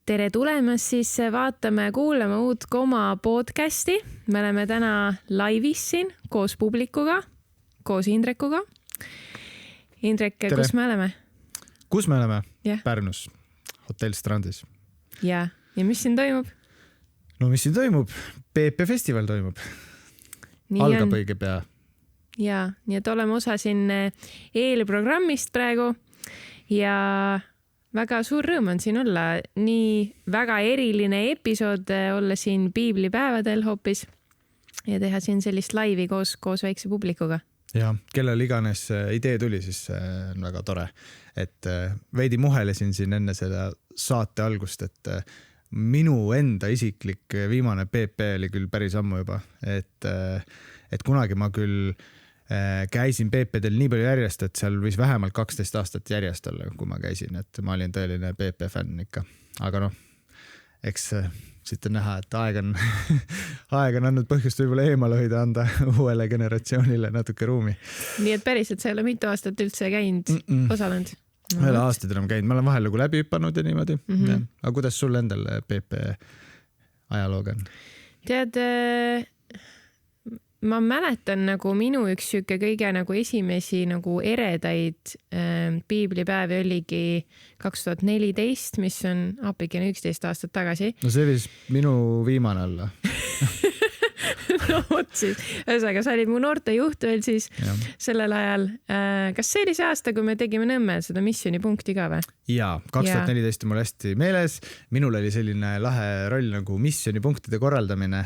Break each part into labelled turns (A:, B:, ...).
A: Tere tulemast siis vaatame ja kuulama uut Koma podcasti. Me oleme täna laivis siin koos publikuga, koos Indrekuga. Indrek, tere. Kus me oleme?
B: Kus me oleme?
A: Yeah.
B: Pärnus, hotell Strandis.
A: Ja mis siin toimub?
B: No mis siin toimub? PP festival toimub. Nii algab õige pea.
A: Ja, nii et oleme osa siin eelprogrammist praegu ja väga suur rõõm on siin olla. Nii väga eriline episood olla siin piiblipäevadel hoopis ja teha siin sellist laivi koos väikse publikuga.
B: Ja, kellel iganes idee tuli, siis on väga tore. Et veidi muhelesin siin enne seda saate algust, et minu enda isiklik viimane PP oli küll päris ammu juba. Et kunagi ma küll käisin PP-del nii palju järjest, et seal võis vähemalt 12 aastat järjest olla, kui ma käisin, et ma olin tõeline PP fänn ikka. Aga noh, eks siit on näha, et aeg on andnud põhjust võib-olla eemale hoida, anda uuele generatsioonile natuke ruumi.
A: Nii et päriselt sa ei ole mitu aastat üldse käinud, osalenud?
B: Ma ei ole aastaid enam käinud, ma olen vahel nagu läbi hüpanud ja niimoodi. Aga kuidas sul endal PP ajalooga on?
A: Tead, ma mäletan nagu minu üks süke kõige nagu esimesi nagu eredaid piiblipäevi oligi 2014, mis on apikene 11 aastat tagasi.
B: No see võis minu viimane olla.
A: No võt siis. Ühesõnaga, sa olid mu noorte juht veel siis sellel ajal. Kas see oli see aasta, kui me tegime Nõmmel seda missioonipunkti ka või?
B: Jaa, 2014 mul hästi meeles. Minul oli selline lahe roll nagu missioonipunktide korraldamine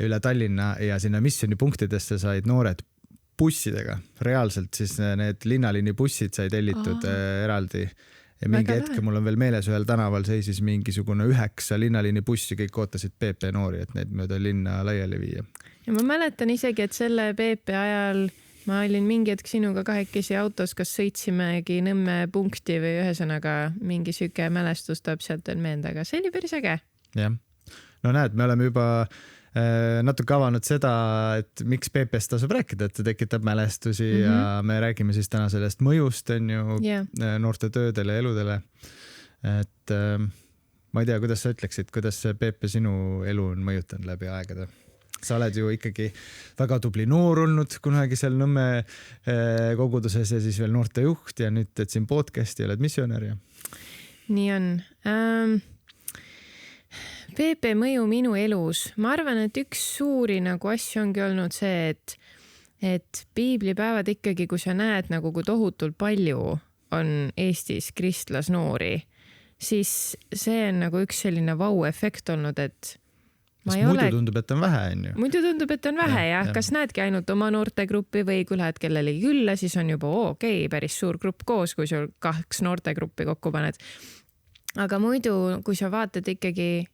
B: üle Tallinna ja sinna missioonipunktidesse said noored bussidega. Reaalselt siis need linnaliini bussid sai tellitud eraldi. Ja mingi hetke mul on veel meeles, ühel tänaval seisis mingisugune 9 linnaliini bussi, kõik ootasid PP noori, et need mööda linna laiali viia.
A: Ja ma mäletan isegi, et selle PP ajal ma olin mingi hetk sinuga kahekesi autos, kas sõitsimegi Nõmme punkti või ühesõnaga mingi süke mälestus tuleb sealt veel meelde, aga see oli päris äge.
B: Jah. No näed, me oleme juba natuke avanud seda, et miks PP-st tasub rääkida, et see tekitab mälestusi ja me räägime siis täna sellest mõjust on ju noorte töödele ja eludele. Et ma ei tea, kuidas sa ütleksid, kuidas see PP sinu elu on mõjutanud läbi aegade? Sa oled ju ikkagi väga tubli noor olnud kunagi seal Nõmme koguduses ja siis veel noorte juht ja nüüd teed siin podcasti ja oled missionär.
A: Nii on. PP mõju minu elus. Ma arvan, et üks suuri nagu asju ongi olnud see, et piiblipäevad ikkagi, kui sa näed nagu kui tohutult palju on Eestis kristlasnoori, siis see on nagu üks selline vau-efekt olnud, et
B: muidu tundub, et on vähe, on ju?
A: Muidu tundub, et on vähe, jah. Kas näedki ainult oma noortegruppi või kui lähed kellelegi külla, siis on juba okei, päris suur grupp koos, kui sul 2 noortegruppi kokku paned. Aga muidu, kui sa vaatad ikkagi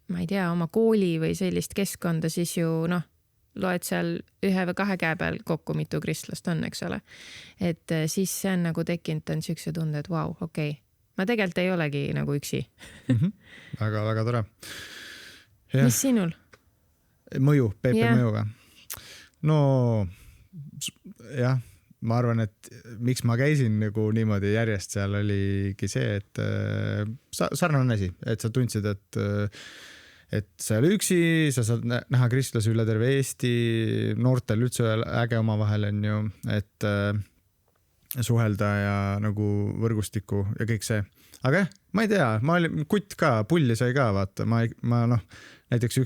A: ma ei tea, oma kooli või sellist keskkonda, siis ju loed seal 1 või 2 käe peal kokku mitu kristlast on, eks ole. Et siis see on nagu tekkinud on sükse tunde, et vau, okei. Ma tegelikult ei olegi nagu üksi.
B: Väga, väga tore.
A: Ja. Mis sinul?
B: Mõju, PP mõjuga. No, jah. Ma arvan, et miks ma käisin nagu niimoodi järjest seal oligi see, et sarnane asi, et sa tundsid, et sa ei ole üksi, sa saad näha kristlasi üle terve Eesti, noortel üldse äge omavahel on ju, et suhelda ja nagu võrgustiku ja kõik see. Aga ma ei tea, ma olin kutt ka, pulli sai ka, vaata, ma näiteks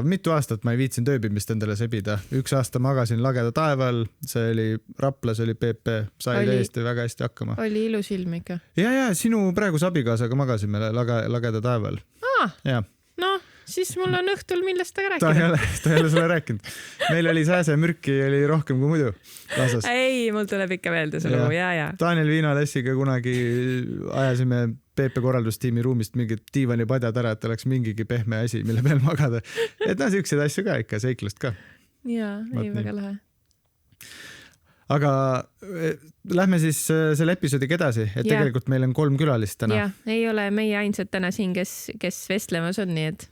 B: mitu aastat ma ei viitsin tööbimist endale sebida. 1 aasta magasin lageda taeval, see oli Raplas, oli PP, sai täiesti väga hästi hakkama.
A: Oli ilus ilm ikka?
B: Ja, sinu praeguse abikaasaga magasime lageda taeval. Ja.
A: No, siis mul on õhtul millest ta rääkida.
B: Ta ei ole sulle rääkinud. Meil oli sääse mürki oli rohkem kui muidu. Lasas.
A: Ei, mul tuleb ikka meelde see lugu, ja.
B: Daniel Viinalessiga kunagi ajasime PP korraldustiimi ruumist mingid diivanipadjad ära, et oleks mingigi pehme asi, mille peal magada. Et siukseid asju ka ikka, seiklust ka.
A: Jaa, ei väga lahe.
B: Aga lähme siis selle episoodiga edasi, et tegelikult meil on 3 külalist täna.
A: Ja, ei ole meie ainsad täna siin, kes vestlemas on, nii et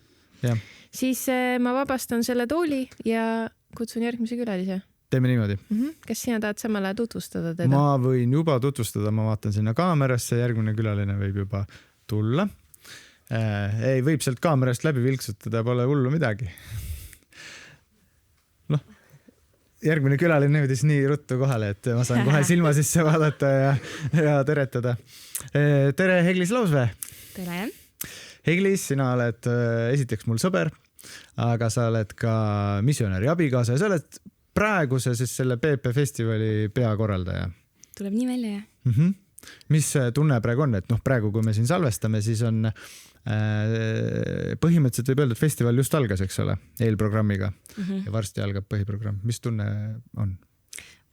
A: siis ma vabastan selle tooli ja kutsun järgmise külalise.
B: Teeme niimoodi.
A: Kas sina tahad samal ajal tutvustada teda?
B: Ma võin juba tutvustada, ma vaatan sinna kaamerasse, järgmine külaline võib juba tulla. Ei, võib sealt kaamerast läbi vilksutada, pole hullu midagi. Noh, järgmine külaline jõudis nii ruttu kohale, et ma saan kohe silma sisse vaadata ja teretada. Tere, Heglis Lausvee!
C: Tere!
B: Heglis, sina oled esiteks mul sõber, aga sa oled ka missionäri abikaasa ja sa oled praeguse siis selle PP festivali peakorraldaja.
C: Tuleb nii välja, jah?
B: Mis tunne praegu on, et praegu, kui me siin salvestame, siis on põhimõtteliselt võib öelda, et festival just algas, eks ole, eelprogrammiga ja varsti algab põhiprogramm. Mis tunne on?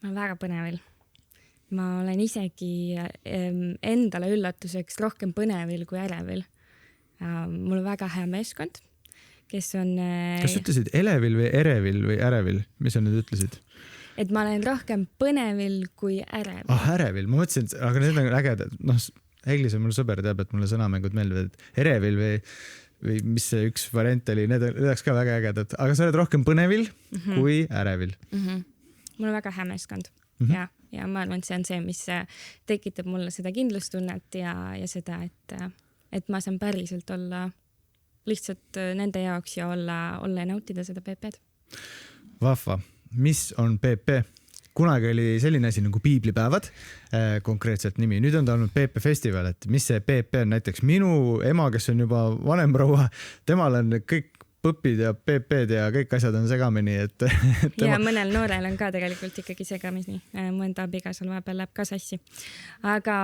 C: Ma olen väga põnevil. Ma olen isegi endale üllatuseks rohkem põnevil kui ärevil. Mul on väga hea meeskond, kes on...
B: Kas ütlesid elevil või erevil või ärevil? Mis sa nüüd ütlesid?
C: Et ma olen rohkem põnevil kui ärevil.
B: Ärevil. Ma mõtlesin, aga need on ägedad. Heglis on mul sõber, teab, et mulle sõnamängud meeldivad, et erevil või mis see üks variant oli, need oleks ka väga ägedad. Aga sa oled rohkem põnevil kui ärevil.
C: Mul on väga hää meeskond. Ja ma arvan, et see on see, mis tekitab mulle seda kindlustunnet ja seda, et ma saan päriselt olla lihtsalt nende jaoks ja olla ja nautida seda PP-d.
B: Vahva. Mis on PP? Kunagi oli selline asi nagu piiblipäevad, konkreetselt nimi. Nüüd on ta olnud PP festival, et mis see PP on? Näiteks minu ema, kes on juba vanem proua, temal on kõik põppid ja PP-d ja kõik asjad on segamini.
C: Ja mõnel noorel on ka tegelikult ikkagi segamini. Mõnda abikaasal vahepeal läheb ka sassi. Aga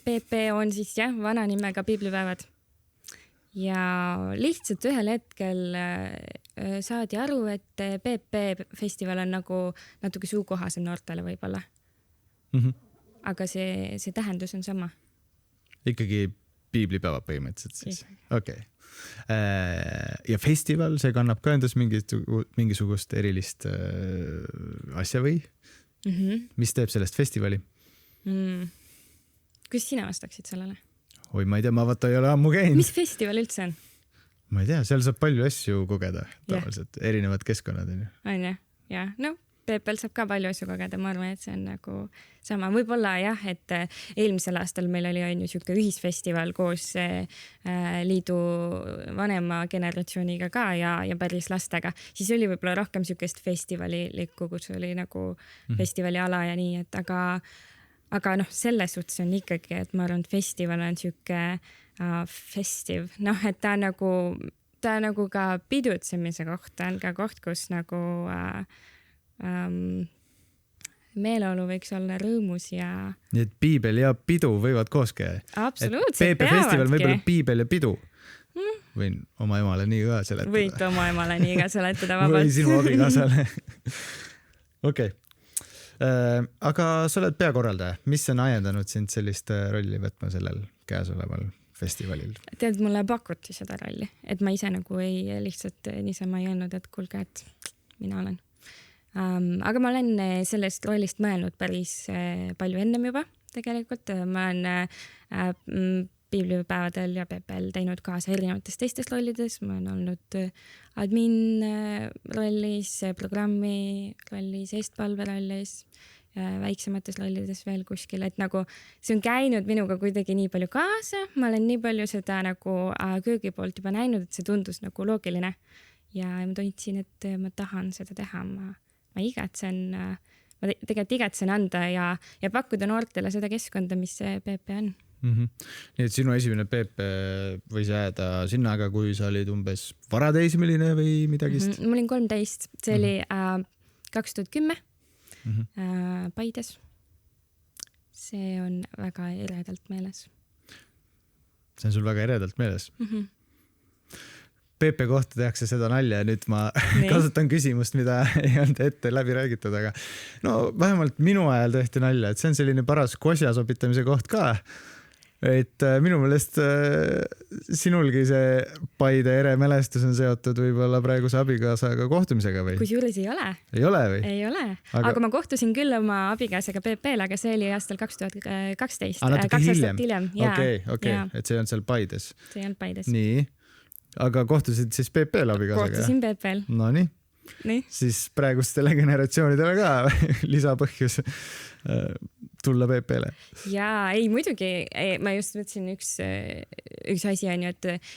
C: PP on siis vana nimega piiblipäevad. Ja lihtsalt ühel hetkel saadi aru, et PP festival on nagu natuke suukohasem noortele võib-olla. Aga see tähendus on sama.
B: Ikkagi piiblipäeva põhimõtteliselt siis. Okay. Ja festival, see kannab ka endas mingisugust erilist asja või? Mis teeb sellest festivali?
C: Kus sina vastaksid sellele?
B: Oi, ma ei tea, ma vaata ei ole ammu käinud.
C: Mis festival üldse on?
B: Ma ei tea, seal saab palju asju kogeda. Tavaliselt erinevad keskkonnad.
C: On jah. PP-l saab ka palju asju kogeda. Ma arvan, et see on nagu sama. Võib-olla et eelmisel aastal meil oli siuke ühisfestival koos liidu vanema generatsiooniga ka ja päris lastega. Siis oli võib-olla rohkem siukest festivalilikku, kus oli nagu festivali ala ja nii, et aga selles suhtes on ikkagi, et ma arvan, et festival on siuke festiv. Et ta on nagu ka pidutsemise koht, ta on ka koht, kus nagu meeleolu võiks olla rõõmus ja...
B: Nii et piibel ja pidu võivad koos käia.
C: Absoluutselt,
B: peavadki. PP festival võib olla piibel ja pidu. Võin oma emale nii ka seletada.
C: Võid oma emale nii ka seletada vabalt.
B: Või sinu abikaasale. Okei. Aga sa oled peakorraldaja. Mis on ajendanud sind sellist rolli võtma sellel käesoleval festivalil?
C: Tead, mulle pakuti seda rolli, et ma ise nagu lihtsalt niisama ei öelnud, et kuulge, et mina olen. Aga ma olen sellest rollist mõelnud päris palju ennem juba tegelikult. Ma olen piiblipäevadel ja PP-l teinud kaasa erinevates teistes rollides. Ma olen olnud admin rollis, programmi rollis, eestpalve rollis, väiksemates rollides veel kuskil, et nagu see on käinud minuga kuidagi nii palju kaasa. Ma olen nii palju seda nagu köögi poolt juba näinud, et see tundus nagu loogiline ja ma tundsin, et ma tahan seda teha. Ma tegelikult igatsen anda ja pakkuda noortele seda keskkonda, mis see PP on.
B: Nii et sinu esimene PP võis jääda sinna, aga kui sa olid umbes varateismeline või midagist?
C: Ma olin 13, see oli 2010 Paides. See on väga eredalt meeles.
B: See on sul väga eredalt meeles? PP kohta tehakse seda nalja ja nüüd ma kasutan küsimust, mida ei olnud ette läbi räägitud, aga vähemalt minu ajal tehti nalja, et see on selline paras kosja sobitamise koht ka. Et minu meelest sinulgi see Paide eremälestus on seotud võib-olla praeguse abikaasaga kohtumisega või?
C: Kusjuures ei ole.
B: Ei ole või?
C: Ei ole. Aga ma kohtusin küll oma abikaasaga PP-l, aga see oli aastal 2012.
B: Natuke hiljem.
C: Okei.
B: Et see on seal Paides.
C: See on Paides.
B: Nii. Aga kohtusid siis PP-l abikaasaga?
C: Kohtusin PP-l.
B: No nii. Siis praegustele generatsioonidele ka lisapõhjus tulla PP-le.
C: Jaa, ei muidugi, ma just mõtlesin üks asi on ju,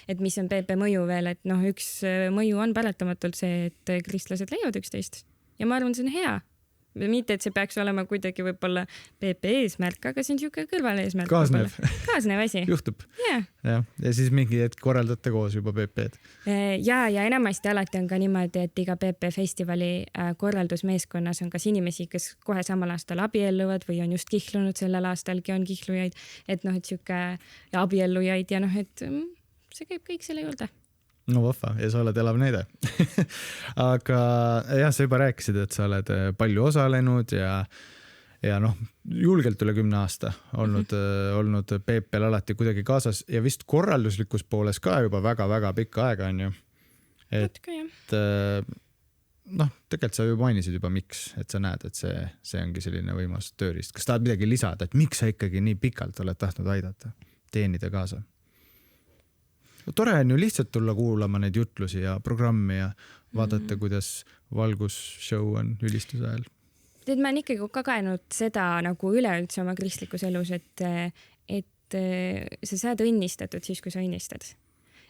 C: et mis on PP mõju veel, et noh, üks mõju on paratamatult see, et kristlased leiavad üksteist ja ma arvan, see on hea. Mitte, et see peaks olema kuidagi võib-olla PP eesmärk, aga see on siuke kõrvaleesmärk. Kaasnev asi.
B: Juhtub.
C: Yeah.
B: Ja siis mingi hetk korraldate koos juba PP-d.
C: Ja enamasti alati on ka niimoodi, et iga PP festivali korraldusmeeskonnas on kas inimesi, kes kohe samal aastal abielluvad või on just kihlunud sellel aastalgi on kihlujaid, et noh, et siuke abiellujaid ja noh, et see käib kõik selle juurde.
B: No vahva ja sa oled elav näide. Aga jah, sa juba rääkisid, et sa oled palju osalenud ja noh, julgelt üle 10 aasta olnud PP-l alati kuidagi kaasas ja vist korralduslikus pooles ka juba väga-väga pikka aega on ju. Et noh, tegelikult sa ju mainisid juba miks, et sa näed, et see ongi selline võimas tööriist. Kas tahad midagi lisada, et miks sa ikkagi nii pikalt oled tahtnud aidata, teenida kaasa? Tore on ju lihtsalt tulla kuulama neid jutlusi ja programmi ja vaadata, kuidas valgusshow on ülistuse ajal.
C: Tead, ma olen ikkagi kogenud seda nagu üleüldse oma kristlikus elus, et sa saad õnnistatud siis, kui sa õnnistad.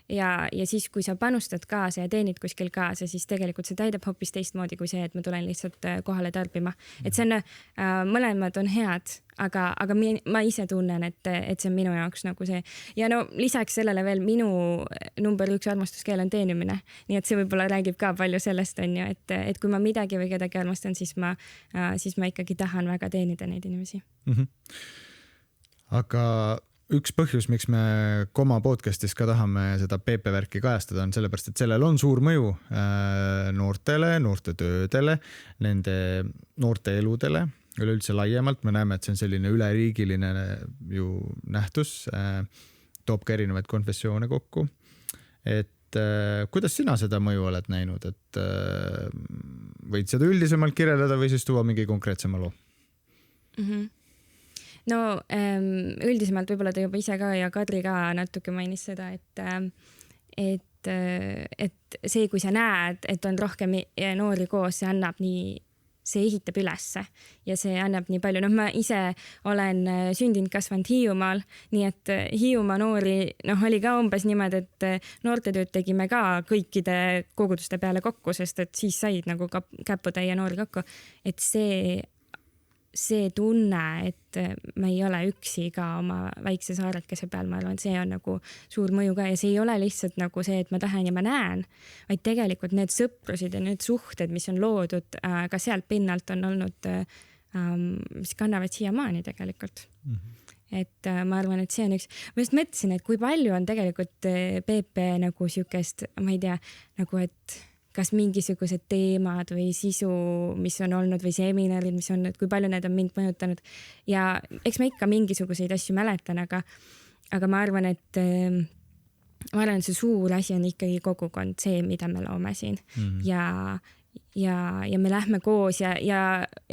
C: Ja siis, kui sa panustad kaasa ja teenid kuskil kaasa, siis tegelikult see täidab hoopis teistmoodi kui see, et ma tulen lihtsalt kohale tarbima. Et see on, mõlemad on head, aga ma ise tunnen, et see on minu jaoks nagu see. Ja no lisaks sellele veel minu number 1 armastuskeel on teenimine. Nii et see võib-olla räägib ka palju sellest, on ju, et kui ma midagi või kedagi armastan, siis ma ikkagi tahan väga teenida neid inimesi.
B: Aga üks põhjus, miks me Koma podcastis ka tahame seda PP-värki kajastada on sellepärast, et sellel on suur mõju noortele, noorte töödele, nende noorte eludele, üleüldse laiemalt. Me näeme, et see on selline üleriigiline ju nähtus, toob ka erinevaid konfessioone kokku. Et kuidas sina seda mõju oled näinud, et võid seda üldisemalt kirjeldada või siis tuua mingi konkreetsema loo?
C: No üldisemalt võib-olla ta juba ise ka ja Kadri ka natuke mainis seda, et see, kui sa näed, et on rohkem noori koos, see ehitab ülesse ja see annab nii palju. Ma ise olen sündinud kasvanud Hiiumaal, nii et Hiiumaa noori oli ka umbes niimoodi, et noortetööd tegime ka kõikide koguduste peale kokku, sest et siis said nagu käputäie noori kokku. Et see tunne, et me ei ole üksi ka oma väikse saarekese peal, ma arvan, see on nagu suur mõju ka ja see ei ole lihtsalt nagu see, et ma tahan ja ma näen, vaid tegelikult need sõprusid ja need suhted, mis on loodud ka sealt pinnalt on olnud, mis kannavad siiamaani tegelikult. Et ma arvan, et see on üks, ma just mõtlesin, et kui palju on tegelikult PP nagu siukest, ma ei tea, nagu et kas mingisugused teemad või sisu, mis on olnud või seminarid, mis on, et kui palju need on mind mõjutanud. Ja eks ma ikka mingisuguseid asju mäletan, aga ma arvan, et see suur asi on ikkagi kogukond, see, mida me loome siin. Ja me lähme koos ja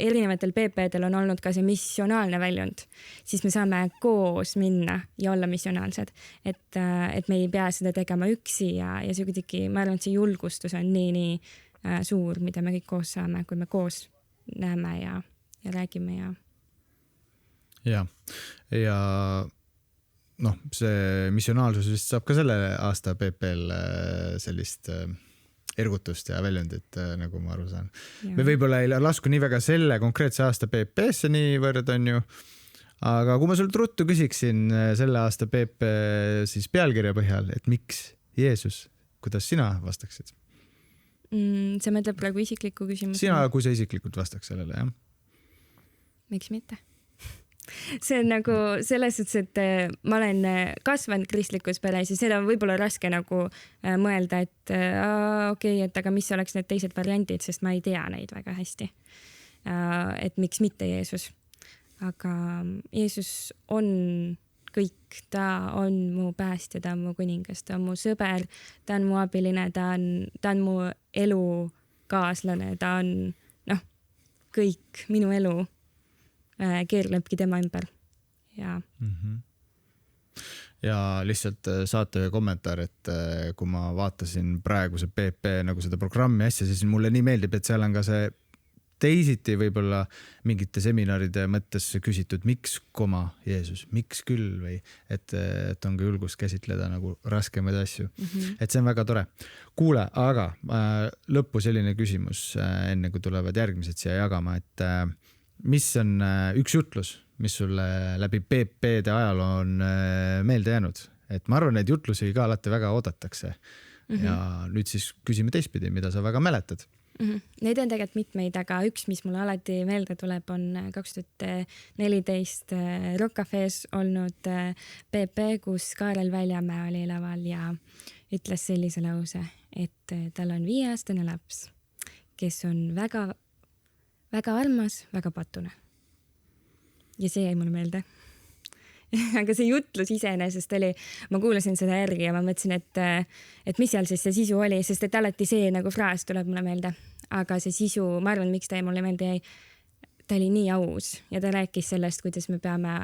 C: erinevatel PP-del on olnud ka see missionaalne väljund, siis me saame koos minna ja olla missionaalsed, et me ei pea seda tegema üksi ja see kuidagi, ma arvan, et see julgustus on nii suur, mida me kõik koos saame, kui me koos näeme ja räägime
B: ja noh, see missionaalsus vist saab ka selle aasta PP-l sellist ergutust ja väljundit, nagu ma aru saan. Ja. Me võib-olla ei lasku nii väga selle konkreetse aasta PP-sse niivõrd on ju, aga kui ma sult ruttu küsiksin selle aasta PP siis pealkirja põhjal, et miks Jeesus, kuidas sina vastaksid?
C: See mõtleb praegu isiklikku küsimus.
B: Sina, kui sa isiklikult vastaks sellele, jah?
C: Miks mitte? See on nagu selles suhtes, et ma olen kasvanud kristlikus peres ja seda on võib-olla raske nagu mõelda, et okei, et aga mis oleks need teised variandid, sest ma ei tea neid väga hästi. Et miks mitte Jeesus. Aga Jeesus on kõik, ta on mu päästja, ta on mu kuningas, ta on mu sõber, ta on mu abiline, ta on mu elukaaslane, ta on kõik minu elu keerlebki tema ümber ja
B: ja lihtsalt saate ühe kommentaar, et kui ma vaatasin praeguse PP nagu seda programmi asja, siis mulle nii meeldib, et seal on ka see teisiti võib-olla mingite seminaride mõttes küsitud, miks Jeesus, miks küll või et on ka julgust käsitleda nagu raskemaid asju. Et see on väga tore. Kuule, aga lõppu selline küsimus, enne kui tulevad järgmised siia jagama, et mis on üks jutlus, mis sulle läbi PP-de ajal on meelde jäänud? Et ma arvan, neid jutlusi ka alati väga oodatakse. Ja nüüd siis küsime teistpidi, mida sa väga mäletad.
C: Neid on tegelikult mitmeid, aga üks, mis mulle alati meelde tuleb, on 2014 Rock Cafe's olnud PP, kus Kaarel Väljamäe oli laval ja ütles sellise lause, et tal on 5-aastane laps, kes on väga, väga armas, väga patune. Ja see jäi mulle meelde. Aga see jutlus iseenesest oli, ma kuulasin seda järgi ja ma mõtlesin, et mis seal siis see sisu oli, sest et alati see nagu fraas tuleb mulle meelde. Aga see sisu, ma arvan, miks ta mulle meelde jäi, ta oli nii aus ja ta rääkis sellest, kuidas me peame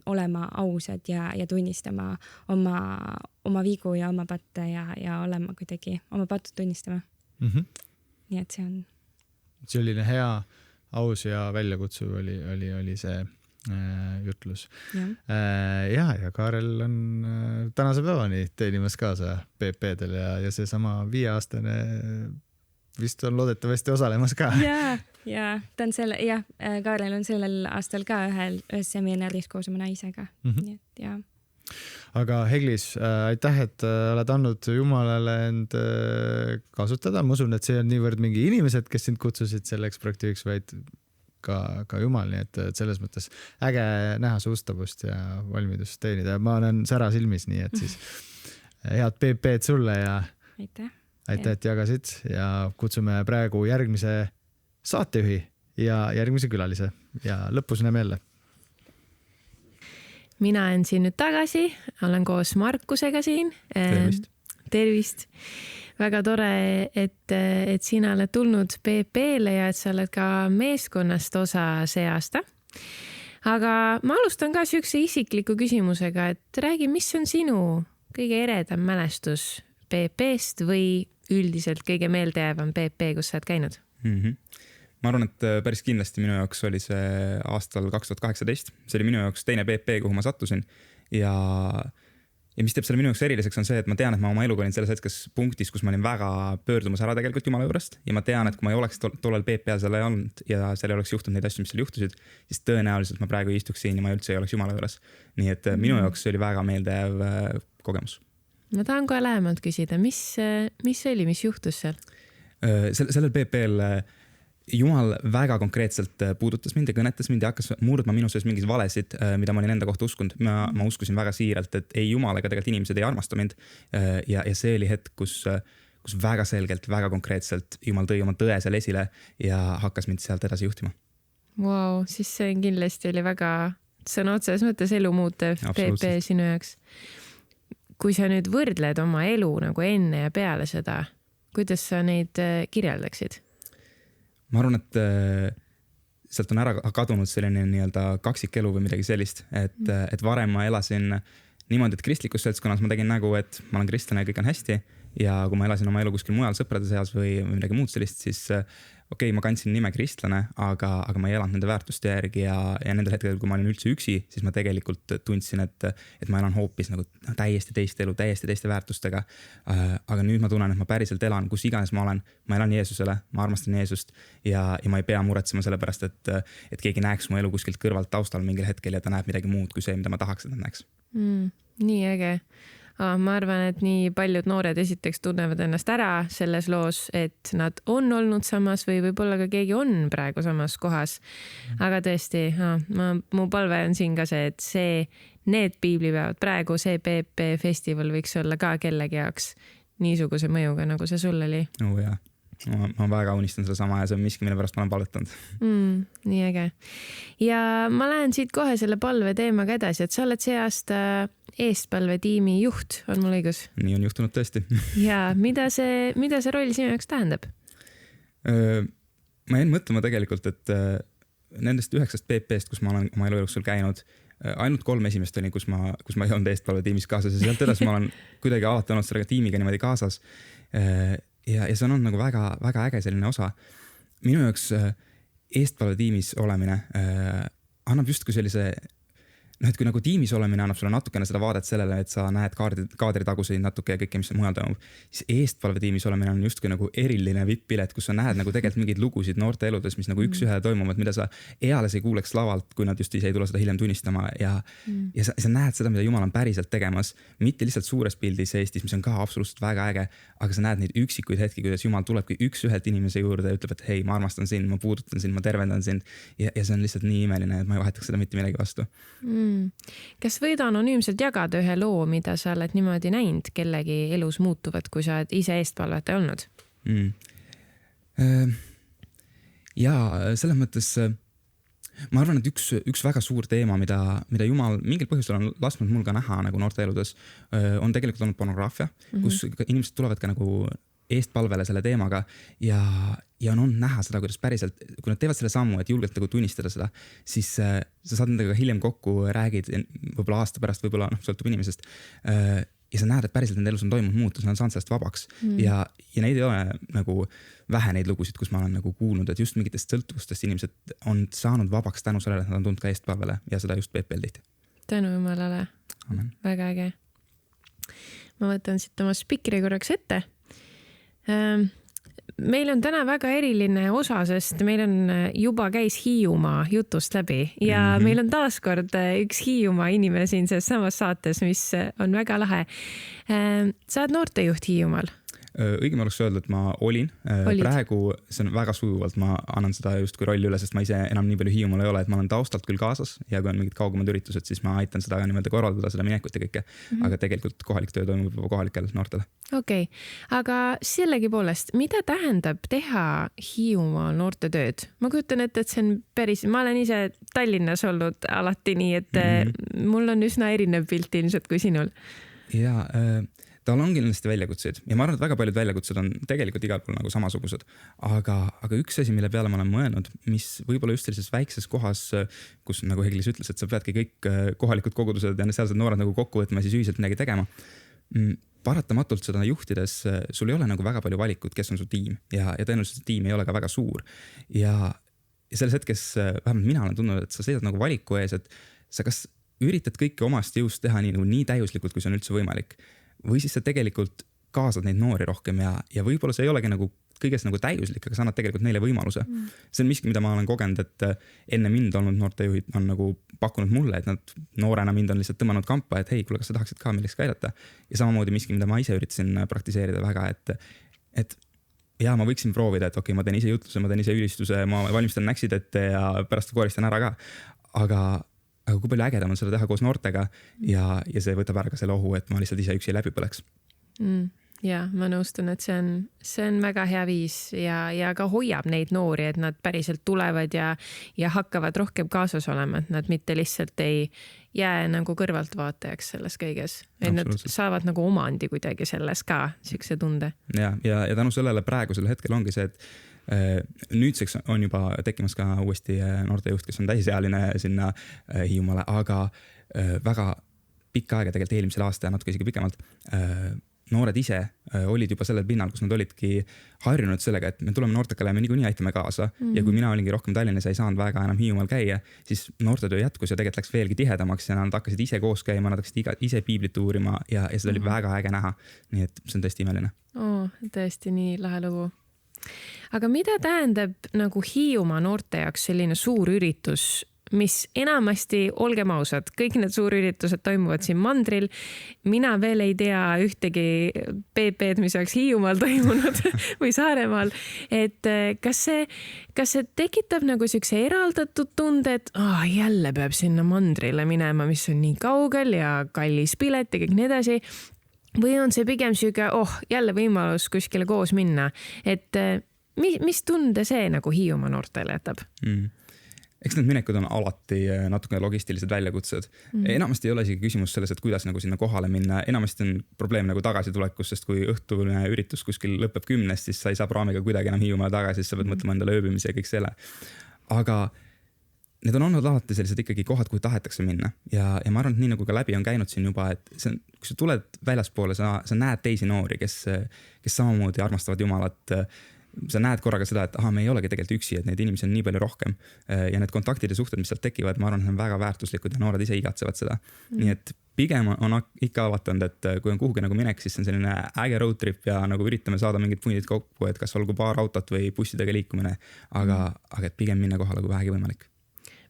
C: olema ausad ja tunnistama oma vigu ja oma patte ja olema kuidagi oma patud tunnistama. Nii et see on...
B: Selline hea, aus ja väljakutsuv oli see jutlus. Ja Kaarel on tänase päevani teenimas kaasa PP-del ja see sama 5-aastane vist on loodetavasti osalemas ka.
C: Ja ta on Kaarel on sellel aastal ka ühes seminaris koos oma naisega. Nii et ja.
B: Aga Heglis, aitäh, et oled andnud Jumalale end kasutada. Ma usun, et see on niivõrd mingi inimesed, kes sind kutsusid selleks projektiks, vaid ka Jumal, nii et selles mõttes äge näha su ustavust ja valmidust teenida. Ma olen sära silmis, nii et siis head PP-d sulle ja aitäh, et jagasid ja kutsume praegu järgmise saatejuhi ja järgmise külalise ja lõpus näeme jälle.
A: Mina olen siin nüüd tagasi, olen koos Markusega siin. Tervist. Väga tore, et sina oled tulnud PP-le ja et sa oled ka meeskonnast osa see aasta. Aga ma alustan ka sükse isikliku küsimusega, et räägi, mis on sinu kõige eredam mälestus PP-st või üldiselt kõige meeldejäävam PP, kus sa oled käinud?
D: Ma arvan, et päris kindlasti minu jaoks oli see aastal 2018. See oli minu jaoks teine PP, kuhu ma sattusin ja mis teeb selle minu jaoks eriliseks on see, et ma tean, et ma oma eluga olin selles hetkes punktis, kus ma olin väga pöördumas ära tegelikult Jumala juurest ja ma tean, et kui ma ei oleks tollel PP-l seal olnud ja seal ei oleks juhtunud neid asju, mis seal juhtusid, siis tõenäoliselt ma praegu ei istuks siin ja ma üldse ei oleks Jumala juures. Nii et minu jaoks see oli väga meeldejääv kogemus.
A: Ma tahan kohe lähemalt küsida, mis juhtus seal?
D: Sellel PP-l Jumal väga konkreetselt puudutas mind ja kõnetas mind ja hakkas murdma minu sees mingis valesid, mida ma olin enda kohta uskunud. Ma uskusin väga siiralt, et ei Jumal ega tegelikult inimesed ei armasta mind. Ja see oli hetk, kus väga selgelt, väga konkreetselt Jumal tõi oma tõe seal esile ja hakkas mind sealt edasi juhtima.
A: Wow, siis see kindlasti oli väga sõna otseses mõttes elu muutev PP sinu jaoks. Kui sa nüüd võrdled oma elu nagu enne ja peale seda, kuidas sa neid kirjeldaksid?
D: Ma arvan, et sealt on ära kadunud selline nii-öelda kaksikelu või midagi sellist, et varem ma elasin niimoodi, et kristlikus seltskonnas ma tegin nägu, et ma olen kristlane ja kõik on hästi ja kui ma elasin oma elu kuskil mujal sõprade seas või midagi muud sellist, siis ma kandsin nime kristlane, aga ma ei elanud nende väärtuste järgi ja nendel hetkedel, kui ma olin üldse üksi, siis ma tegelikult tundsin, et ma elan hoopis nagu täiesti teist elu, täiesti teiste väärtustega. Aga nüüd ma tunnen, et ma päriselt elan, kus iganes ma olen. Ma elan Jeesusele, ma armastan Jeesust ja ma ei pea muretsema selle pärast, et keegi näeks mu elu kuskilt kõrvalt taustal mingil hetkel ja ta näeb midagi muud kui see, mida ma tahaks, et nad näeks.
A: Nii äge. Ma arvan, et nii paljud noored esiteks tunnevad ennast ära selles loos, et nad on olnud samas või võib-olla ka keegi on praegu samas kohas. Aga tõesti, mu palve on siin ka see, et need piiblipäevad praegu, see PP festival võiks olla ka kellegi jaoks niisuguse mõjuga, nagu see sul oli.
D: Jaa. Ma väga unistan seda sama ja see on miski, mille pärast ma olen palvetanud.
A: Nii äge. Ja ma lähen siit kohe selle palve teemaga edasi, et sa oled see aasta eestpalvetiimi juht, on mul õigus?
D: Nii on juhtunud tõesti.
A: Ja mida see roll sinu jaoks tähendab?
D: Ma jäin mõtlema tegelikult, et nendest 9 PP-st, kus ma olen oma elu jooksul käinud, ainult 3 esimest oli, kus ma ei olnud eestpalvetiimis kaasas ja sealt edasi ma olen kuidagi alati olnud selle tiimiga niimoodi kaasas. Ja see on olnud nagu väga, väga äge selline osa. Minu jaoks eestpalvetiimis olemine annab justkui sellise et kui nagu tiimis olemine annab sulle natukene seda vaadet sellele, et sa näed kaadritaguseid natuke ja kõike, mis mujal toimub, siis eestpalvetiimis olemine on justkui nagu eriline vipp-pilet, kus sa näed nagu tegelikult mingeid lugusid noorte eludes, mis nagu üks-ühe toimuvad, mida sa eales ei kuuleks lavalt, kui nad just ise ei tule seda hiljem tunnistama ja sa näed seda, mida Jumal on päriselt tegemas, mitte lihtsalt suures pildis Eestis, mis on ka absoluutselt väga äge, aga sa näed neid üksikuid hetki, kuidas Jumal tulebki üks-ühelt inimese juurde ja ütleb, et hei, ma armastan sind, ma puudutan sind, ma tervendan sind ja see on lihtsalt nii imeline, et ma ei vahetaks seda mitte millegi vastu.
A: Kas võid anonüümselt jagada ühe loo, mida sa oled niimoodi näinud kellegi elus muutuvat, kui sa oled ise eestpalvetaja olnud?
D: Ja selles mõttes ma arvan, et üks väga suur teema, mida Jumal mingil põhjusel on lasknud mul ka näha nagu noorte eludes, on tegelikult olnud pornograafia, kus inimesed tulevad ka nagu eestpalvele selle teemaga ja on näha seda, kuidas päriselt, kui nad teevad selle sammu, et julgelt nagu tunnistada seda, siis sa saad nendega hiljem kokku, räägid võib-olla aasta pärast, võib-olla sõltub inimesest ja sa näed, et päriselt nende elus on toimunud muutus, nad on saanud sellest vabaks ja neid ei ole nagu vähe neid lugusid, kus ma olen nagu kuulnud, et just mingitest sõltuvustest inimesed on saanud vabaks tänu sellele, et nad on tulnud ka eestpalvele ja seda just PPL tihti.
A: Tänu Jumalale. Amen. Väga äge. Ma võtan siit oma spikri korraks ette. Meil on täna väga eriline osa, sest meil on juba käis Hiiumaa jutust läbi ja meil on taaskord üks Hiiumaa inimene siin selles samas saates, mis on väga lahe. Sa oled noortejuht Hiiumaal?
D: Õigem oleks öelda, et ma olin. Praegu see on väga sujuvalt, ma annan seda justkui rolli üle, sest ma ise enam nii palju Hiiumaal ei ole, et ma olen taustalt küll kaasas ja kui on mingid kaugemad üritused, siis ma aitan seda niimoodi korraldada, seda minekut ja kõike, aga tegelikult kohalik töö toimub juba kohalikel noortele. Okei,
A: aga sellegipoolest, mida tähendab teha Hiiumaal noortetööd? Ma kujutan ette, et see on päris, ma olen ise Tallinnas olnud alati nii, et mul on üsna erinev pilt ilmselt kui sinul.
D: Ja tal on kindlasti väljakutseid ja ma arvan, et väga paljud väljakutsed on tegelikult igal pool nagu samasugused, aga üks asi, mille peale ma olen mõelnud, mis võib-olla just sellises väikses kohas, kus nagu Heglis ütles, et sa peadki kõik kohalikud kogudused ja sealsed noored nagu kokku võtma ja siis ühiselt midagi tegema. Paratamatult seda juhtides sul ei ole nagu väga palju valikut, kes on su tiim ja tõenäoliselt see tiim ei ole ka väga suur ja selles hetkes vähemalt mina olen tundnud, et sa seisad nagu valiku ees, et sa kas üritad kõike omast jõust teha nii täiuslikult, kui see on üldse võimalik või siis sa tegelikult kaasad neid noori rohkem ja võib-olla see ei olegi nagu kõigest nagu täiuslik, aga sa annad tegelikult neile võimaluse. See on miski, mida ma olen kogenud, et enne mind olnud noortejuhid on nagu pakkunud mulle, et nad noorena mind on lihtsalt tõmmanud kampa, et hei, kuule, kas sa tahaksid ka milleks aidata? Ja samamoodi miski, mida ma ise üritasin praktiseerida väga, et ja ma võiksin proovida, et okei, ma teen ise jutluse, ma teen ise ülistuse, ma valmistan näksid ette ja pärast kooristan ära ka. Aga kui palju ägedam on seda teha koos noortega ja see võtab ära ka selle ohu, et ma lihtsalt ise üksi läbi põleks.
A: Ja ma nõustun, et see on väga hea viis ja ka hoiab neid noori, et nad päriselt tulevad ja hakkavad rohkem kaasas olema, et nad mitte lihtsalt ei jää nagu kõrvaltvaatajaks selles kõiges. Et nad saavad nagu omandi kuidagi selles ka, siukse tunde.
D: Ja tänu sellele praegusel hetkel ongi see, et nüüdseks on juba tekkimas ka uuesti noortejuht, kes on täisealine sinna Hiiumaale, aga väga pikka aega tegelikult eelmisel aasta ja natuke isegi pikemalt noored ise olid juba sellel pinnal, kus nad olidki harjunud sellega, et me tuleme noortekale ja me niikuinii aitame kaasa. Ja kui mina olingi rohkem Tallinnas ja ei saanud väga enam Hiiumaal käia, siis noortetöö jätkus ja tegelikult läks veelgi tihedamaks ja nad hakkasid ise koos käima, nad hakkasid ise piiblit uurima ja seda oli väga äge näha. Nii et see on tõesti imeline.
A: Tõesti nii lahe lugu. Aga mida tähendab nagu Hiiumaa noorte jaoks selline suur üritus, mis enamasti, olgem ausad, kõik need suurüritused toimuvad siin mandril. Mina veel ei tea ühtegi PP-d, mis oleks Hiiumaal toimunud või Saaremaal. Et kas see tekitab nagu siukse eraldatud tunde, et jälle peab sinna mandrile minema, mis on nii kaugel ja kallis pilet ja kõik nii edasi. Või on see pigem siuke, jälle võimalus kuskile koos minna. Et mis tunde see nagu Hiiumaa noortele jätab?
D: Eks need minekud on alati natuke logistilised väljakutsed. Enamasti ei ole isegi küsimus selles, et kuidas nagu sinna kohale minna. Enamasti on probleem nagu tagasitulekus, sest kui õhtune üritus kuskil lõpeb 10, siis sa ei saa praamiga kuidagi enam Hiiumaale tagasi, siis sa pead mõtlema endale ööbimise ja kõik selle. Aga need on olnud alati sellised ikkagi kohad, kuhu tahetakse minna. Ja ma arvan, et nii nagu ka läbi on käinud siin juba, et kui sa tuled väljaspoole, sa näed teisi noori, kes samamoodi armastavad Jumalat. sa näed korraga seda, et me ei olegi tegelikult üksi, et neid inimesi on nii palju rohkem ja need kontaktid ja suhted, mis sealt tekivad, ma arvan, et on väga väärtuslikud ja noored ise igatsevad seda. Nii et pigem on ikka avatanud, et kui on kuhugi nagu minek, siis see on selline äge road trip ja nagu üritame saada mingid punnid kokku, et kas olgu paar autot või bussidega liikumine, aga et pigem minna kohale, kui vähegi võimalik.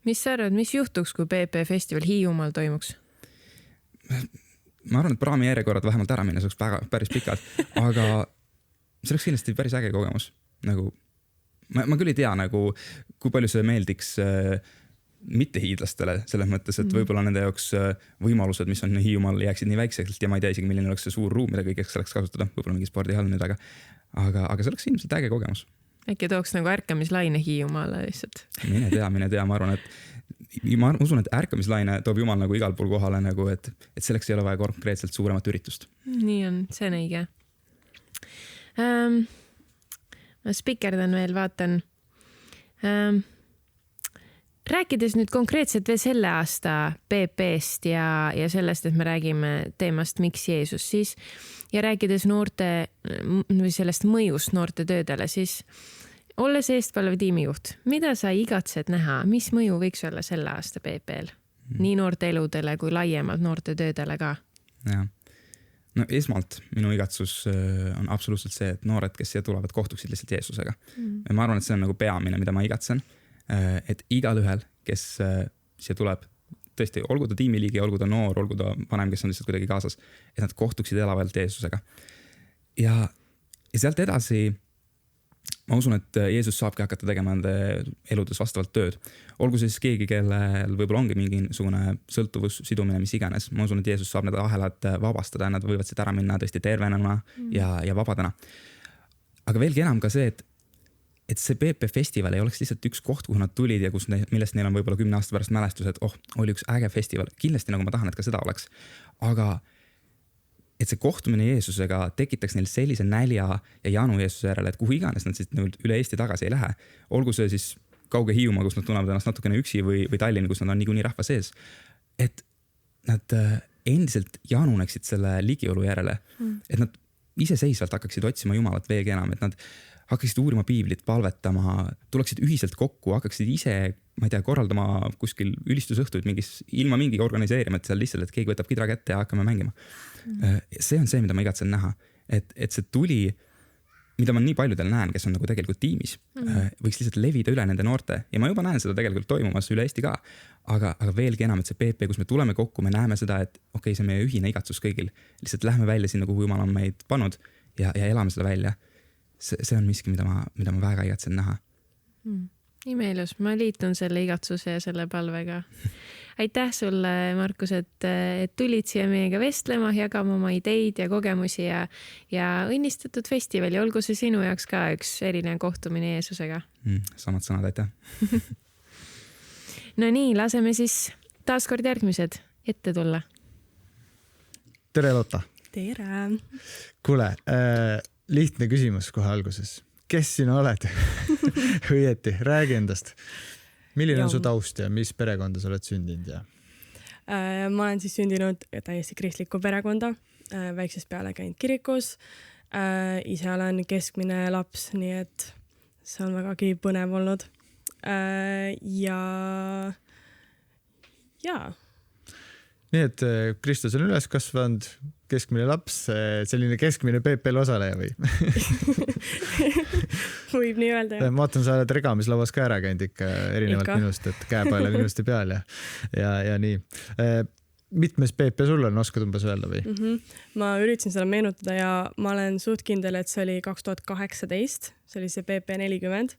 A: Mis sa arvad, mis juhtuks, kui PP festival Hiiumaal toimuks?
D: Ma arvan, et praami järjekorrad vähemalt ära minna, see oleks päris pikad, aga see oleks kindlasti päris äge kogemus. Nagu, ma küll ei tea, nagu, kui palju see meeldiks mittehiidlastele selles mõttes, et võib-olla nende jaoks võimalused, mis on Hiiumaal, jääksid nii väikseks ja ma ei tea isegi, milline oleks see suur ruum, mida kõigeks selleks kasutada, võib-olla mingi spordihall nüüd, aga see oleks ilmselt äge kogemus.
A: Äkki tooks nagu ärkamislaine Hiiumaale lihtsalt?
D: Mine tea, ma arvan, ma usun, et ärkamislaine toob jumal nagu igal pool kohale, nagu, et selleks ei ole vaja konkreetselt suuremat üritust.
A: Nii on, see on õige. Ma spikerdan veel, vaatan. Rääkides nüüd konkreetselt veel selle aasta PP-st ja sellest, et me räägime teemast Miks Jeesus, siis ja rääkides noorte või sellest mõjust noorte töödele, siis olles eestpalve tiimijuht, mida sa igatsed näha, mis mõju võiks olla selle aasta PP-l? Nii noorte eludele kui laiemalt noorte töödele ka?
D: Ja. No esmalt minu igatsus on absoluutselt see, et noored, kes siia tulevad, kohtuksid lihtsalt Jeesusega. Ja ma arvan, et see on nagu peamine, mida ma igatsen. Et igalühel, kes siia tuleb, tõesti, olgu ta tiimiliigi, olgu ta noor, olgu ta vanem, kes on lihtsalt kuidagi kaasas, et nad kohtuksid elavalt Jeesusega. Ja sealt edasi ma usun, et Jeesus saabki hakata tegema nende eludes vastavalt tööd. Olgu siis keegi, kellel võib-olla ongi mingisugune sõltuvus, sidumine, mis iganes. Ma usun, et Jeesus saab need ahelad vabastada ja nad võivad siit ära minna tõesti tervenena ja vabadena. Aga veelgi enam ka see, et see PP festival ei oleks lihtsalt üks koht, kuhu nad tulid ja millest neil on võib-olla 10 aasta pärast mälestus, et oli üks äge festival. Kindlasti nagu ma tahan, et ka seda oleks. Aga et see kohtumine Jeesusega tekitaks neil sellise nälja ja janu Jeesuse järele, et kuhu iganes nad siis üle Eesti tagasi ei lähe. Olgu see siis kauge Hiiumaa, kus nad tunnevad ennast natukene üksi või Tallinn, kus nad on niikuinii rahva sees. Et nad endiselt januneksid selle ligiolu järele. Et nad iseseisvalt hakkaksid otsima Jumalat veelgi enam, et nad hakkaksid uurima piiblit, palvetama, tuleksid ühiselt kokku, hakkaksid ise, ma ei tea, korraldama kuskil ülistusõhtuid ilma mingi organiseerima, et seal lihtsalt, et keegi võtab kidra kätte ja hakkame mängima. See on see, mida ma igatsen näha. Et see tuli, mida ma nii paljudel näen, kes on nagu tegelikult tiimis, võiks lihtsalt levida üle nende noorte. Ja ma juba näen seda tegelikult toimumas üle Eesti ka. Aga veelgi enam, et see PP, kus me tuleme kokku, me näeme seda, et okei, see on meie ühine igatsus kõigil. Lihtsalt lähme välja sinna, kuhu Jumal on meid pannud ja elame seda välja. See on miski, mida ma väga igatsen näha.
A: Imeilus, ma liitun selle igatsuse ja selle palvega. Aitäh sulle, Markus, et tulid siia meiega vestlema, jagama oma ideid ja kogemusi ja õnnistatud festivali. Olgu see sinu jaoks ka üks eriline kohtumine Jeesusega.
D: Samad sõnad, aitäh.
A: No nii, laseme siis taaskord järgmised ette tulla.
B: Tere, Lotta.
C: Tere.
B: Kuule, lihtne küsimus kohe alguses. Kes sina oled? Õieti, räägi endast. Milline on su taust ja mis perekonda sa oled sündinud?
E: Ma olen siis sündinud täiesti kristlikku perekonda, väiksest peale käinud kirikus. Ise olen keskmine laps, nii et see on vägagi põnev olnud. Ja.
B: Nii et Kristus on üles kasvanud, keskmine laps, selline keskmine PP-l osaleja või?
E: Võib nii öelda, jah.
B: Ma vaatan, sa oled regamislauas ka ära käinud ikka erinevalt minust, et käepael on ilusti peal ja nii. Mitmes PP sul on, oskad umbes öelda või?
E: Ma üritasin seda meenutada ja ma olen suht kindel, et see oli 2018, see oli see PP 40,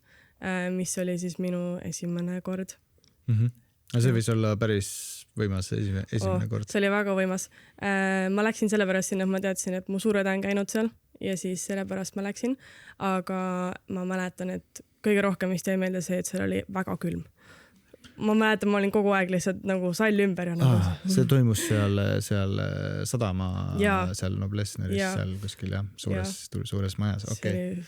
E: mis oli siis minu esimene kord.
B: See võis olla päris võimas esimene kord.
E: See oli väga võimas. Ma läksin sellepärast sinna, et ma teadsin, et mu suured on käinud seal ja siis sellepärast ma läksin. Aga ma mäletan, et kõige rohkem vist jäi meelde see, et seal oli väga külm. Ma mäletan, ma olin kogu aeg lihtsalt nagu sall ümber. Ja
B: see toimus seal sadama, seal Noblessneris, seal kuskil suures majas. Okay.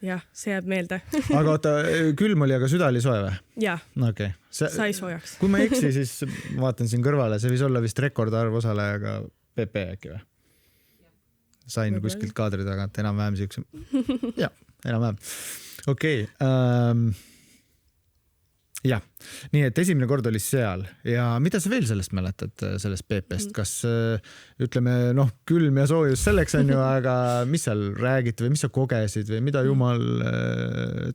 E: Jah, see jääb meelde.
B: Aga oota, külm oli, aga süda oli soe või?
E: Jah,
B: okay.
E: sai soojaks.
B: Kui ma eksi, siis vaatan siin kõrvale, see võis olla vist rekordarv osalejaga PP äkki või? Sain kuskilt kaadri tagant enam-vähem siukse. Ja, enam-vähem. Okei. Jah, nii et esimene kord oli seal ja mida sa veel sellest mäletad, sellest PP-st, kas ütleme, külm ja soojus selleks on ju, aga mis seal räägiti või mis sa kogesid või mida Jumal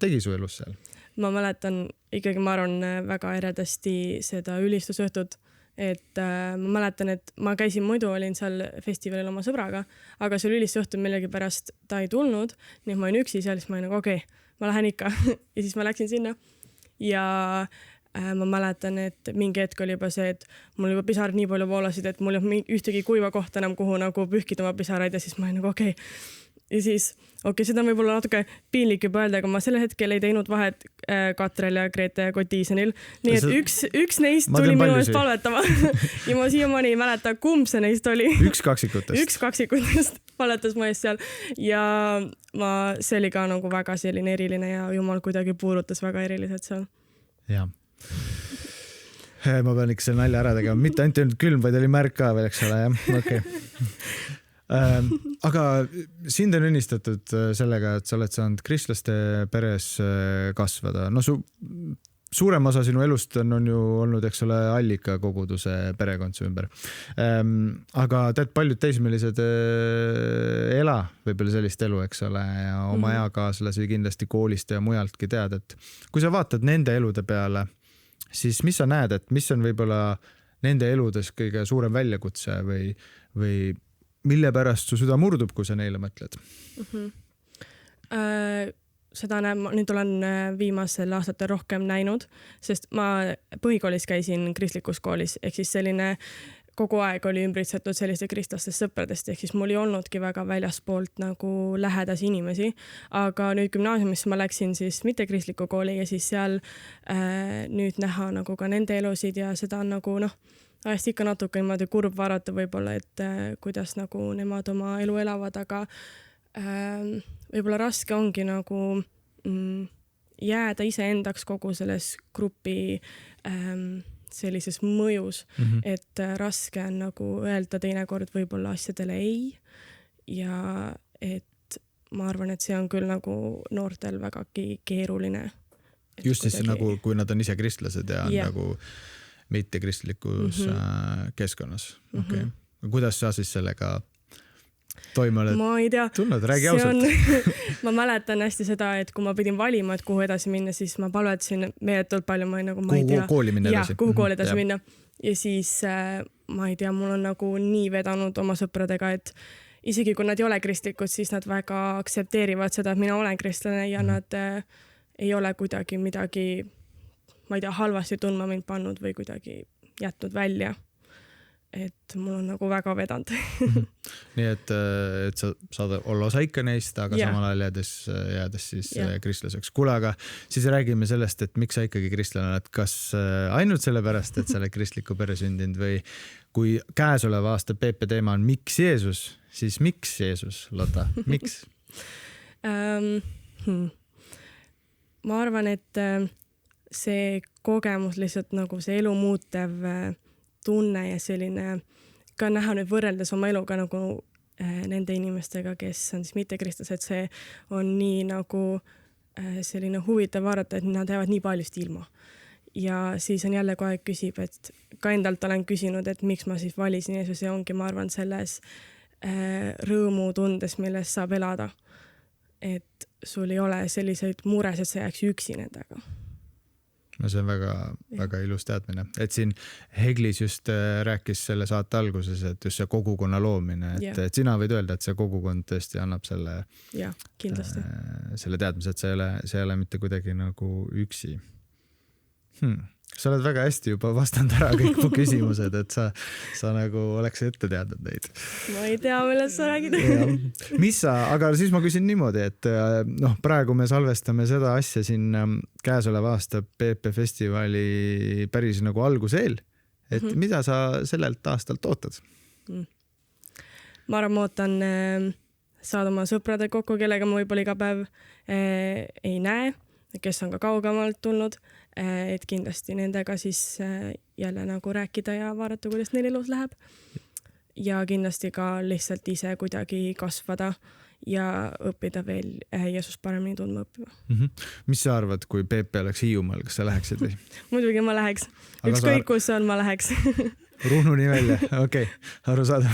B: tegi su elus seal?
E: Ma mäletan ikkagi, ma arvan, väga eredasti seda ülistusõhtut, et ma mäletan, et ma käisin muidu, olin seal festivalil oma sõbraga, aga seal ülistusõhtul millegipärast ta ei tulnud, nii et ma olin üksi seal, siis ma olin nagu okei, ma lähen ikka ja siis ma läksin sinna. Ja ma mäletan, et mingi hetk oli juba see, et mul juba pisarad nii palju voolasid, et mul ei olnud ühtegi kuiva kohta enam, kuhu nagu pühkida oma pisaraid ja siis ma olin nagu okei. Ja siis, seda on võib-olla natuke piinlik juba öelda, aga ma selle hetkel ei teinud vahet Katrel ja Grete ja Kotiisenil. Nii et üks neist tuli minu eest palvetama ja ma siiamaani ei mäleta, kumb see neist oli.
B: Üks kaksikutest
E: palvetas mu eest seal ja see oli ka nagu väga selline eriline ja Jumal kuidagi puurutas väga eriliselt seal.
B: Jah. Ma pean ikka selle nalja ära tegema. Mitte ainult ei olnud külm, vaid oli märk ka veel, eks ole, jah? Okei. Aga sind on õnnistatud sellega, et sa oled saanud kristlaste peres kasvada. No suurem osa sinu elust on ju olnud, eks ole, Allika koguduse perekond su ümber. Aga tead, paljud teismelised ela võib-olla sellist elu, eks ole, ja oma eakaaslasi kindlasti koolist ja mujaltki tead, et kui sa vaatad nende elude peale, siis mis sa näed, et mis on võib-olla nende eludes kõige suurem väljakutse või mille pärast su süda murdub, kui sa neile mõtled?
E: Seda nüüd olen viimasel aastatel rohkem näinud, sest ma põhikoolis käisin kristlikus koolis, ehk siis selline kogu aeg oli ümbritsetud selliste kristlastest sõpradest, ehk siis mul ei olnudki väga väljaspoolt nagu lähedasi inimesi, aga nüüd gümnaasiumisse ma läksin siis mitte kristliku kooli ja siis seal nüüd näha nagu ka nende elusid ja seda on nagu ajast ikka natuke niimoodi kurb vaadata võib-olla, et kuidas nagu nemad oma elu elavad, aga võib-olla raske ongi nagu jääda iseendaks kogu selles grupi sellises mõjus, et raske on nagu öelda teinekord võib-olla asjadele ei ja et ma arvan, et see on küll nagu noortel vägagi keeruline.
B: Just siis nagu, kui nad on ise kristlased ja on nagu mitte kristlikus keskkonnas. Okay. Kuidas sa siis sellega toime oled?
E: Ma ei tea.
B: Tunned, räägi ausalt.
E: Ma mäletan hästi seda, et kui ma pidin valima, et kuhu edasi minna, siis ma palvetasin meeletult palju, ma nagu, ma ei tea.
B: Kuhu kooli minna edasi?
E: Kuhu kooli edasi minna. Ja siis ma ei tea, mul on nagu nii vedanud oma sõpradega, et isegi kui nad ei ole kristlikud, siis nad väga aktsepteerivad seda, et mina olen kristlane ja nad ei ole kuidagi midagi ma ei tea, halvasti tundma mind pannud või kuidagi jätnud välja. Et mul on nagu väga vedanud.
B: Nii et sa saad olla osa ikka neist, aga samal ajal jäädes siis kristlaseks. Kuule, aga siis räägime sellest, et miks sa ikkagi kristlane oled. Kas ainult sellepärast, et sa oled kristliku pere sündinud või kui käesoleva aasta PP teema on miks Jeesus, siis miks Jeesus, Lotta? Miks?
E: Ma arvan, et see kogemus lihtsalt nagu see elu muutev tunne ja selline ka näha nüüd võrreldes oma eluga nagu nende inimestega, kes on siis mitte kristlased, see on nii nagu selline huvitav vaadata, et nad jäävad nii paljust ilma. Ja siis on jälle kogu aeg küsib, et ka endalt olen küsinud, et miks ma siis valisin Jeesus ja ongi, ma arvan, selles rõõmu tundes, milles saab elada. Et sul ei ole selliseid mures, et sa jääks üksi nendega.
B: No see on väga ilus teadmine, et siin Heglis just rääkis selle saate alguses, et just see kogukonna loomine, et sina võid öelda, et see kogukond tõesti annab selle teadmise, et see ei ole mitte kuidagi nagu üksi. Sa oled väga hästi juba vastanud ära kõik mu küsimused, et sa nagu oleks ette teadnud neid.
E: Ma ei tea, millest sa räägid.
B: Aga siis ma küsin niimoodi, et praegu me salvestame seda asja siin käesoleva aasta PP festivali päris nagu alguse eel. Et mida sa sellelt aastalt ootad?
E: Ma arvan, ma ootan saada oma sõprade kokku, kellega ma võib-olla iga päev ei näe, kes on ka kaugemalt tulnud. Et kindlasti nendega siis jälle nagu rääkida ja vaadata, kuidas neil elus läheb. ja kindlasti ka lihtsalt ise kuidagi kasvada ja õppida veel Jeesust paremini tundma õppima.
B: Mis sa arvad, kui PP oleks Hiiumaal, kas sa läheksid või?
E: Muidugi ma läheks. Ükskõik kus on, ma läheks.
B: Ruhnuni välja, okei, arusaadav.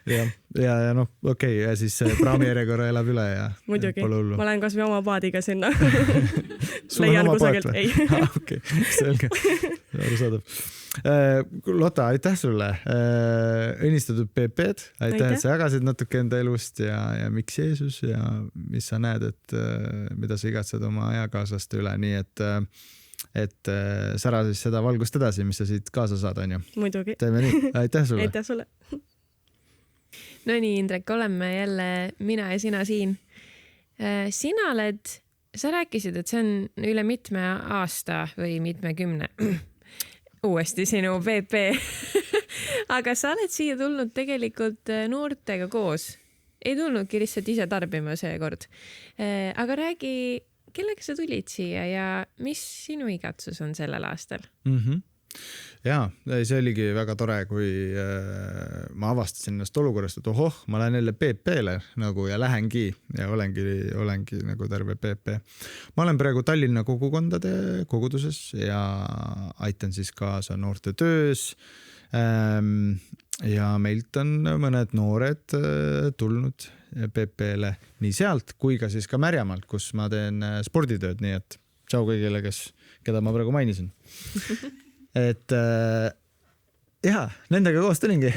B: ja noh, okei, ja siis praamijärjekorra elab üle ja
E: muidugi, ma lähen kas või oma paadiga sinna.
B: Sul on oma paat
E: või?
B: Okei, selge, arusaadav. Lotta, aitäh sulle. Õnnistatud PP-d, aitäh, et sa jagasid natuke enda elust ja miks Jeesus ja mis sa näed, et mida sa igatsed oma eakaaslaste üle, nii et sära siis seda valgust edasi, mis sa siit kaasa saad, on ju?
E: Muidugi.
B: Teeme nii, aitäh sulle.
E: Aitäh sulle.
A: No nii, Indrek, oleme jälle mina ja sina siin. Sa rääkisid, et see on üle mitme aasta või mitmekümne uuesti sinu PP. Aga sa oled siia tulnud tegelikult noortega koos. Ei tulnudki lihtsalt ise tarbima seekord. Aga räägi, kellega sa tulid siia ja mis sinu igatsus on sellel aastal?
B: Jaa, see oligi väga tore, kui ma avastasin ennast olukorrast, et ohoh, ma lähen jälle PP-le nagu ja lähengi ja olengi nagu terve PP. Ma olen praegu Tallinna koguduses ja aitan siis kaasa noorte töös. Ja meilt on mõned noored tulnud PP-le nii sealt kui ka siis ka Märjamaalt, kus ma teen sporditööd, nii et tšau kõigile, keda ma praegu mainisin. Et nendega koos tulingi.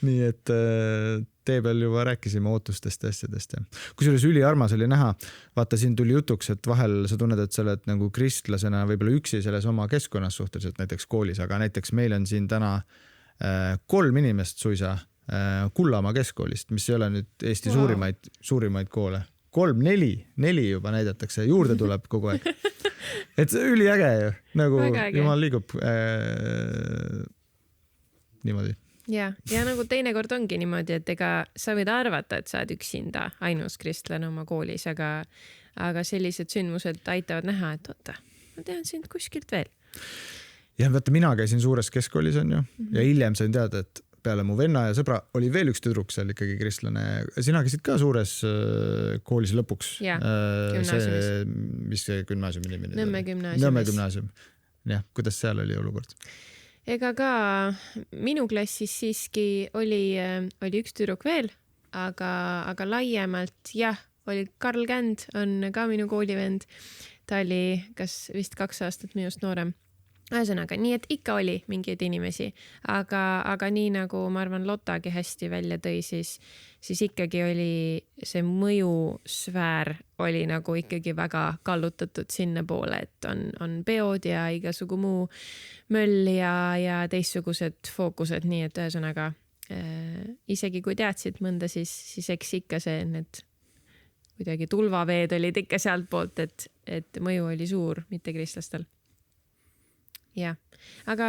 B: Nii et tee peal juba rääkisime ootustest ja asjadest. Kusjuures üliarmas oli näha, vaata siin tuli jutuks, et vahel sa tunned, et sa oled nagu kristlasena võib-olla üksi selles oma keskkonnas suhteliselt näiteks koolis, aga näiteks meil on siin täna 3 inimest suisa Kullamaa keskkoolist, mis ei ole nüüd Eesti suurimaid koole. 3, 4 juba näidatakse, juurde tuleb kogu aeg. Et üliäge ju, nagu jumal liigub niimoodi.
A: Ja nagu teinekord ongi niimoodi, et ega sa võid arvata, et sa oled üksinda ainus kristlane oma koolis, aga sellised sündmused aitavad näha, et oota, ma tean sind kuskilt veel.
B: Ja vaata, mina käisin suures keskkoolis on ju, ja hiljem sain teada, et peale mu venna ja sõbra oli veel üks tüdruk seal ikkagi kristlane. Sina käisid ka suures koolis lõpuks.
A: Ja, gümnaasiumis.
B: Mis see gümnaasiumi nimi?
A: Nõmme gümnaasium.
B: Jah, kuidas seal oli olukord?
A: Ega ka minu klassis siiski oli üks tüdruk veel, aga laiemalt oli Karl Känd, on ka minu koolivend. Ta oli kas vist 2 aastat minust noorem. Ühesõnaga, nii et ikka oli mingeid inimesi, aga nii nagu ma arvan Lottagi hästi välja tõi, siis ikkagi oli see mõjusfäär oli nagu ikkagi väga kallutatud sinna poole, et on peod ja igasugu muu möll ja teistsugused fookused, nii et ühesõnaga isegi kui teadsid mõnda, siis eks ikka see need kuidagi tulvaveed olid ikka sealt poolt, et mõju oli suur mitte kristlastel. Ja, aga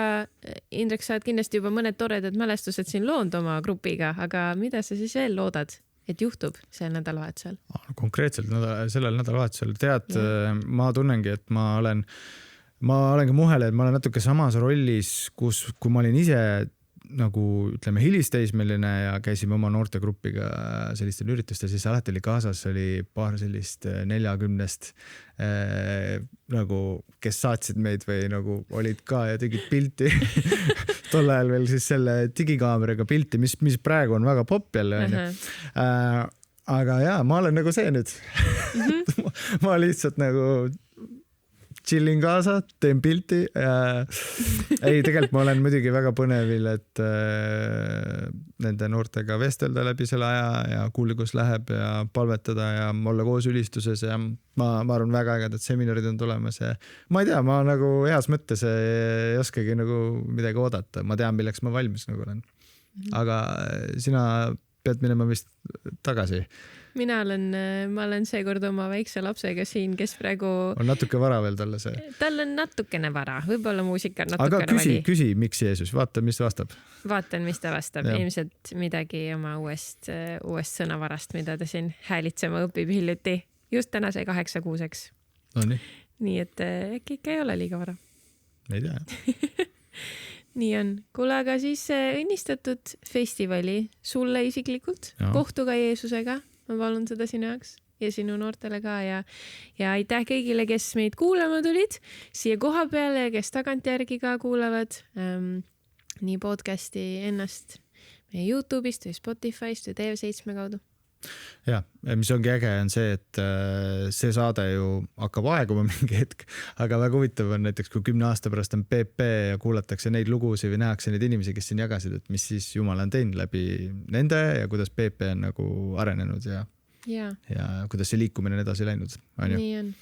A: Indrek, sa oled kindlasti juba mõned toredad mälestused siin loonud oma grupiga, aga mida sa siis veel loodad, et juhtub sel nädalavahetusel?
B: Konkreetselt sellel nädalavahetusel tead, ma tunnengi, et ma olen ka muhele, et ma olen natuke samas rollis, kui ma olin ise nagu ütleme hilisteismeline ja käisime oma noortegruppiga sellistel üritustel, siis alati oli kaasas paar sellist 40 nagu, kes saatsid meid või nagu olid ka ja tegid pilti. Tol ajal veel siis selle digikaameraga pilti, mis praegu on väga popp jälle. Aga ma olen nagu see nüüd. Ma lihtsalt nagu chillin kaasa, teen pilti. Ei, tegelikult ma olen muidugi väga põnevil, et nende noortega vestelda läbi selle aja ja kuulda, kus läheb ja palvetada ja olla koos ülistuses ja ma arvan väga ägedad seminarid on tulemas ja ma ei tea, ma nagu heas mõttes ei oskagi nagu midagi oodata. Ma tean, milleks ma valmis nagu olen. Aga sina pead minema vist tagasi.
A: Ma olen seekord oma väikse lapsega siin, kes praegu...
B: On natuke vara veel talle see?
A: Tal on natukene vara, võib-olla muusika on natukene
B: vali. Aga küsi, miks Jeesus? Vaata, mis ta vastab.
A: Vaatan, mis ta vastab. Ja. Ilmselt midagi oma uuest sõnavarast, mida ta siin häälitsema õpib hiljuti. Just täna sai 8-6-eks.
B: No
A: nii, et äkki ikka ei ole liiga vara.
B: Ei tea.
A: nii on. Kuule, aga siis õnnistatud festivali sulle isiklikult. Kohtuga Jeesusega. Ma palun seda sinu jaoks ja sinu noortele ka ja aitäh kõigile, kes meid kuulama tulid siia koha peale ja kes tagantjärgi ka kuulavad nii podcasti ennast meie YouTube'ist või Spotify'st või TV7 kaudu.
B: Ja, mis ongi äge on see, et see saade ju hakkab aeguma mingi hetk, aga väga huvitav on näiteks, kui 10 aasta pärast on PP ja kuulatakse neid lugusid või nähakse neid inimesi, kes siin jagasid, et mis siis Jumal on teinud läbi nende ja kuidas PP on nagu arenenud ja kuidas see liikumine on edasi läinud.
A: Nii on.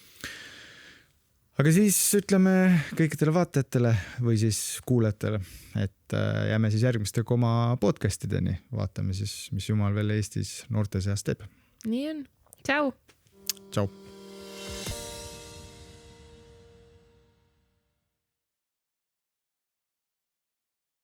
B: Aga siis ütleme kõikidele vaatajatele või siis kuulajatele, et jääme siis järgmistega oma podcastideni. Vaatame siis, mis Jumal veel Eestis noorte seas teeb.
A: Nii on. Tšau!
B: Tšau!